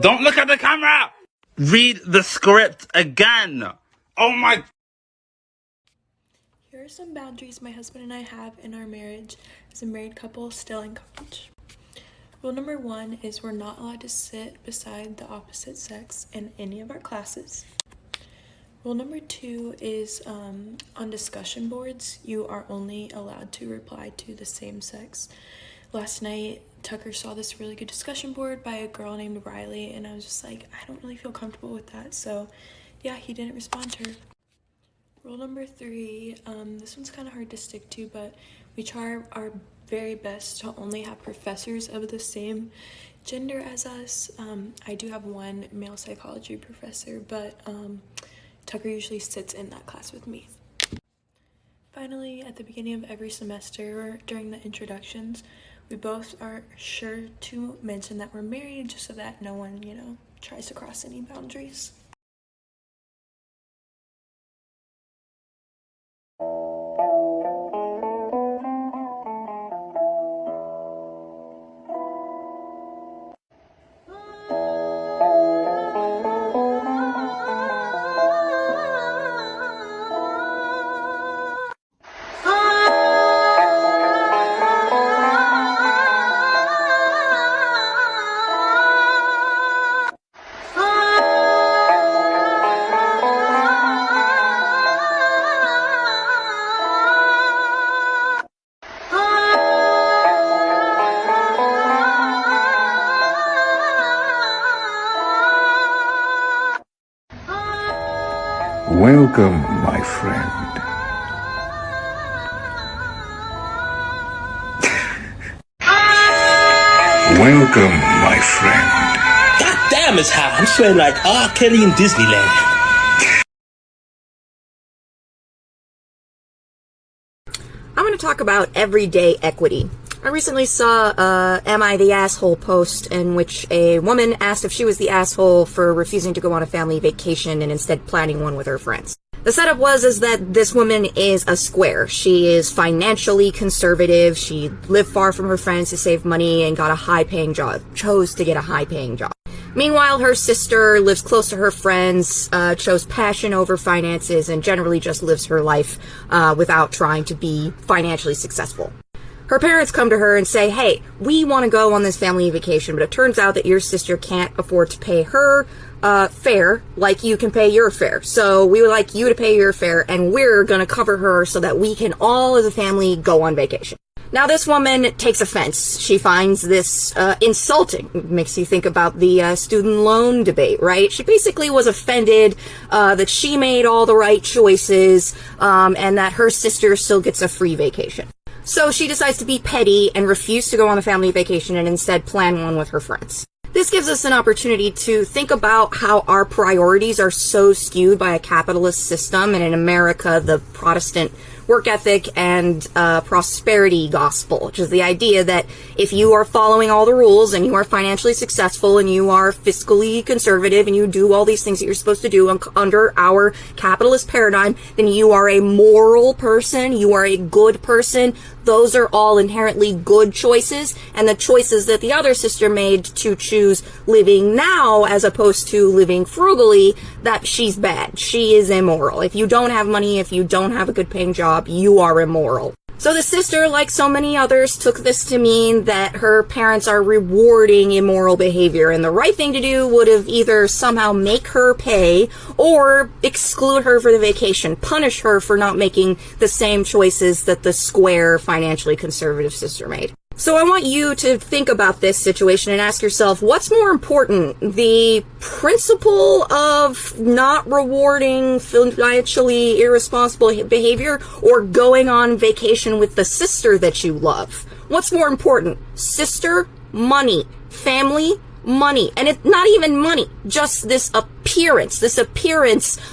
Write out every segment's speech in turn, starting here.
Don't look at the camera! Read the script again! Oh my... Here are some boundaries my husband and I have in our marriage as a married couple still in college. Rule number 1 is we're not allowed to sit beside the opposite sex in any of our classes. Rule number 2 is on discussion boards, you are only allowed to reply to the same sex. Last night, Tucker saw this really good discussion board by a girl named Riley, and I was just like, I don't really feel comfortable with that, so yeah, he didn't respond to her. Rule number 3, this one's kind of hard to stick to, but we try our very best to only have professors of the same gender as us. I do have one male psychology professor, but Tucker usually sits in that class with me. Finally, at the beginning of every semester or during the introductions, we both are sure to mention that we're married just so that no one, tries to cross any boundaries. Welcome, my friend. Welcome, my friend. God damn, it's hot. I'm sweating like R. Kelly in Disneyland. I'm going to talk about everyday equity. I recently saw Am I the Asshole post in which a woman asked if she was the asshole for refusing to go on a family vacation and instead planning one with her friends. The setup was that this woman is a square. She is financially conservative. She lived far from her friends to save money and got a high-paying job, chose to get a high-paying job. Meanwhile, her sister lives close to her friends, chose passion over finances, and generally just lives her life without trying to be financially successful. Her parents come to her and say, hey, we want to go on this family vacation, but it turns out that your sister can't afford to pay her fare like you can pay your fare. So we would like you to pay your fare, and we're going to cover her so that we can all as a family go on vacation. Now, this woman takes offense. She finds this insulting. It makes you think about the student loan debate, right? She basically was offended that she made all the right choices and that her sister still gets a free vacation. So she decides to be petty and refuse to go on the family vacation and instead plan one with her friends. This gives us an opportunity to think about how our priorities are so skewed by a capitalist system, and in America, the Protestant work ethic and prosperity gospel, which is the idea that if you are following all the rules and you are financially successful and you are fiscally conservative and you do all these things that you're supposed to do under our capitalist paradigm, then you are a moral person, you are a good person. Those are all inherently good choices, and the choices that the other sister made to choose living now as opposed to living frugally, that she's bad. She is immoral. If you don't have money, if you don't have a good paying job, you are immoral. So the sister, like so many others, took this to mean that her parents are rewarding immoral behavior, and the right thing to do would have either somehow make her pay or exclude her for the vacation, punish her for not making the same choices that the square, financially conservative sister made. So I want you to think about this situation and ask yourself, what's more important, the principle of not rewarding financially irresponsible behavior or going on vacation with the sister that you love? What's more important, sister, money, family, money? And it's not even money, just this appearance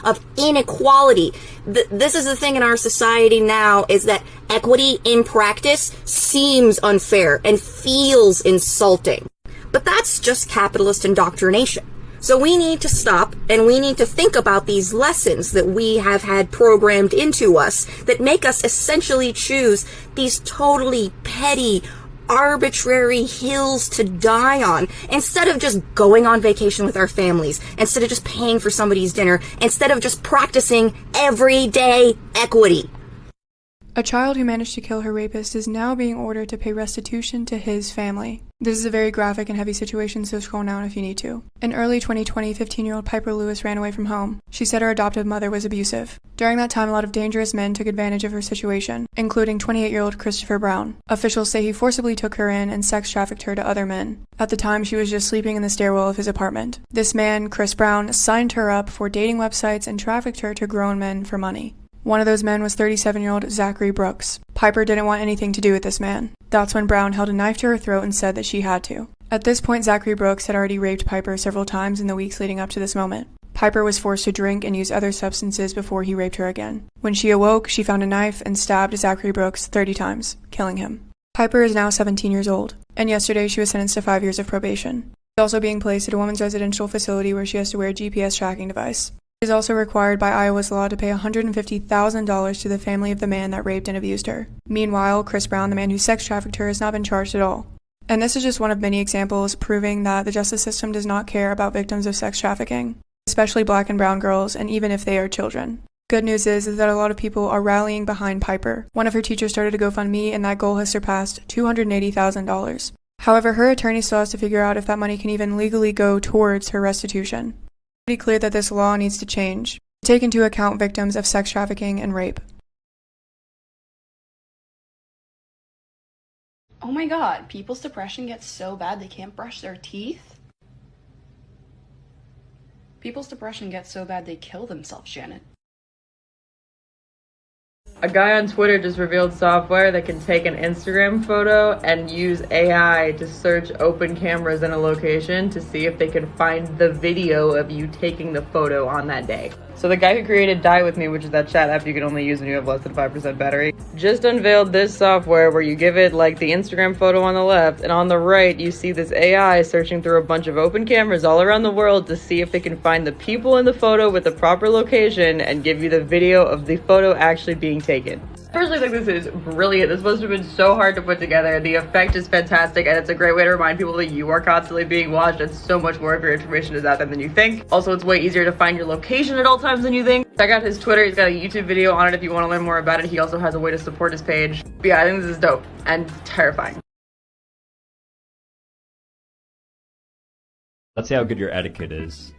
of inequality. This is the thing in our society now, is that equity in practice seems unfair and feels insulting. But that's just capitalist indoctrination. So we need to stop and we need to think about these lessons that we have had programmed into us that make us essentially choose these totally petty, arbitrary hills to die on instead of just going on vacation with our families, instead of just paying for somebody's dinner, instead of just practicing everyday equity. A child who managed to kill her rapist is now being ordered to pay restitution to his family. This is a very graphic and heavy situation, so scroll down if you need to. In early 2020, 15-year-old Piper Lewis ran away from home. She said her adoptive mother was abusive. During that time, a lot of dangerous men took advantage of her situation, including 28-year-old Christopher Brown. Officials say he forcibly took her in and sex trafficked her to other men. At the time, she was just sleeping in the stairwell of his apartment. This man, Chris Brown, signed her up for dating websites and trafficked her to grown men for money. One of those men was 37-year-old Zachary Brooks. Piper didn't want anything to do with this man. That's when Brown held a knife to her throat and said that she had to. At this point, Zachary Brooks had already raped Piper several times in the weeks leading up to this moment. Piper was forced to drink and use other substances before he raped her again. When she awoke, she found a knife and stabbed Zachary Brooks 30 times, killing him. Piper is now 17 years old, and yesterday she was sentenced to 5 years of probation. She's also being placed at a woman's residential facility where she has to wear a GPS tracking device. She is also required by Iowa's law to pay $150,000 to the family of the man that raped and abused her. Meanwhile, Chris Brown, the man who sex trafficked her, has not been charged at all. And this is just one of many examples proving that the justice system does not care about victims of sex trafficking, especially black and brown girls, and even if they are children. Good news is that a lot of people are rallying behind Piper. One of her teachers started a GoFundMe, and that goal has surpassed $280,000. However, her attorney still has to figure out if that money can even legally go towards her restitution. It's pretty clear that this law needs to change, to take into account victims of sex trafficking and rape. Oh my god, people's depression gets so bad they can't brush their teeth? People's depression gets so bad they kill themselves, Janet. A guy on Twitter just revealed software that can take an Instagram photo and use AI to search open cameras in a location to see if they can find the video of you taking the photo on that day. So the guy who created Die With Me, which is that chat app you can only use when you have less than 5% battery, just unveiled this software where you give it like the Instagram photo on the left, and on the right you see this AI searching through a bunch of open cameras all around the world to see if they can find the people in the photo with the proper location and give you the video of the photo actually being taken. I personally think this is brilliant. This must have been so hard to put together. The effect is fantastic, and it's a great way to remind people that you are constantly being watched and so much more of your information is out there than you think. Also, it's way easier to find your location at all times than you think. Check out his Twitter. He's got a YouTube video on it if you want to learn more about it. He also has a way to support his page. But yeah, I think this is dope and terrifying. Let's see how good your etiquette is.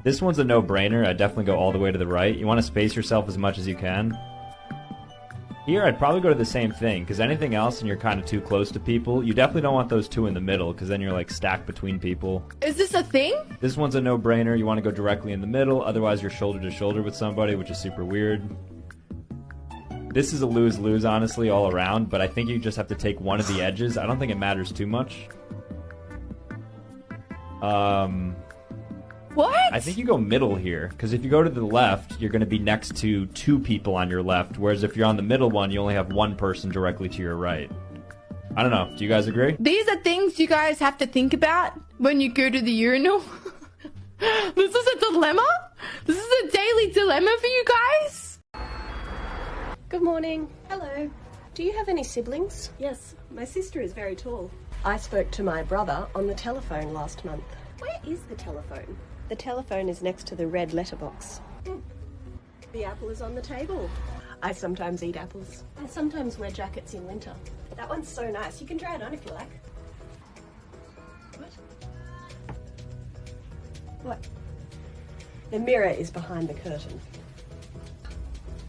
This one's a no-brainer. I'd definitely go all the way to the right. You want to space yourself as much as you can. Here, I'd probably go to the same thing, because anything else and you're kind of too close to people, you definitely don't want those two in the middle, because then you're like stacked between people. Is this a thing? This one's a no-brainer. You want to go directly in the middle, otherwise you're shoulder to shoulder with somebody, which is super weird. This is a lose-lose, honestly, all around, but I think you just have to take one of the edges. I don't think it matters too much. What? I think you go middle here, because if you go to the left, you're going to be next to two people on your left, whereas if you're on the middle one, you only have one person directly to your right. I don't know. Do you guys agree? These are things you guys have to think about when you go to the urinal. This is a dilemma? This is a daily dilemma for you guys? Good morning. Hello. Do you have any siblings? Yes, my sister is very tall. I spoke to my brother on the telephone last month. Where is the telephone? The telephone is next to the red letterbox. The apple is on the table. I sometimes eat apples. I sometimes wear jackets in winter. That one's so nice. You can try it on if you like. What? What? The mirror is behind the curtain.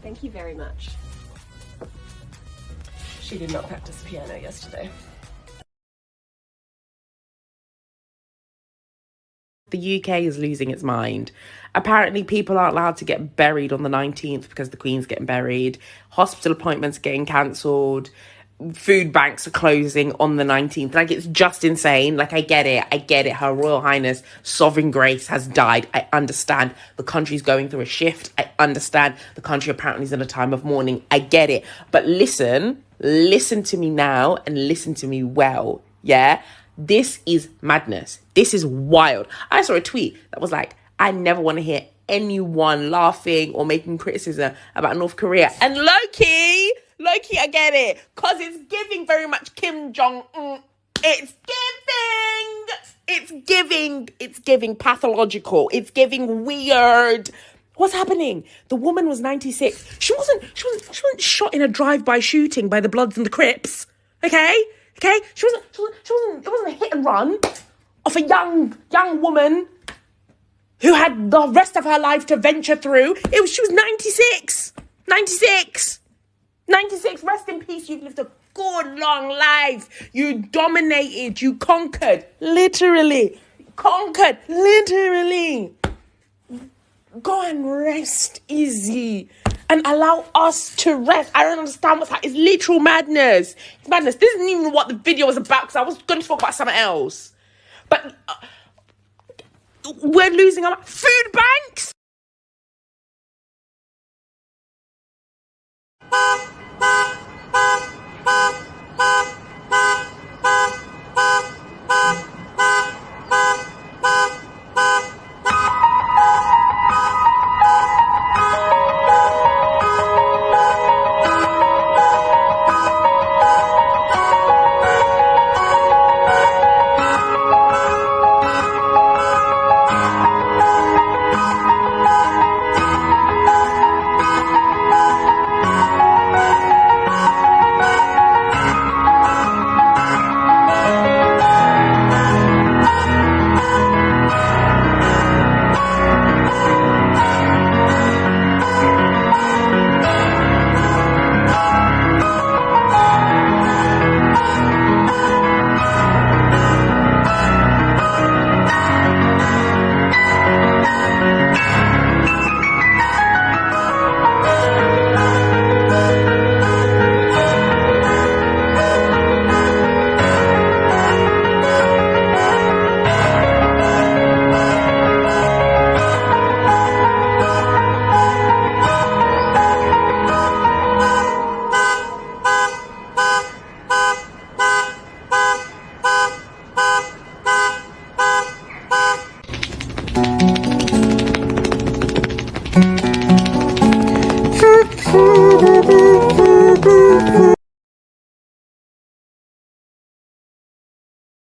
Thank you very much. She did not practice piano yesterday. The UK is losing its mind. Apparently people aren't allowed to get buried on the 19th because the Queen's getting buried. Hospital appointments are getting cancelled. Food banks are closing on the 19th. Like, it's just insane. Like, I get it. Her Royal Highness Sovereign Grace has died. I understand the country's going through a shift. I understand the country apparently is in a time of mourning. I get it. But listen to me now and listen to me well. Yeah? This is madness. This is wild. I saw a tweet that was like, I never want to hear anyone laughing or making criticism about North Korea. And low-key, I get it. Because it's giving very much Kim Jong-un. It's giving pathological. It's giving weird. What's happening? The woman was 96. She wasn't shot in a drive-by shooting by the Bloods and the Crips. Okay? It wasn't a hit and run of a young woman who had the rest of her life to venture through. She was 96. 96. Rest in peace. You've lived a good long life. You dominated. You conquered. Literally. Go and rest easy and allow us to rest. I don't understand what's happening. It's literal madness. It's madness. This isn't even what the video was about, because I was going to talk about something else. But we're losing our food banks.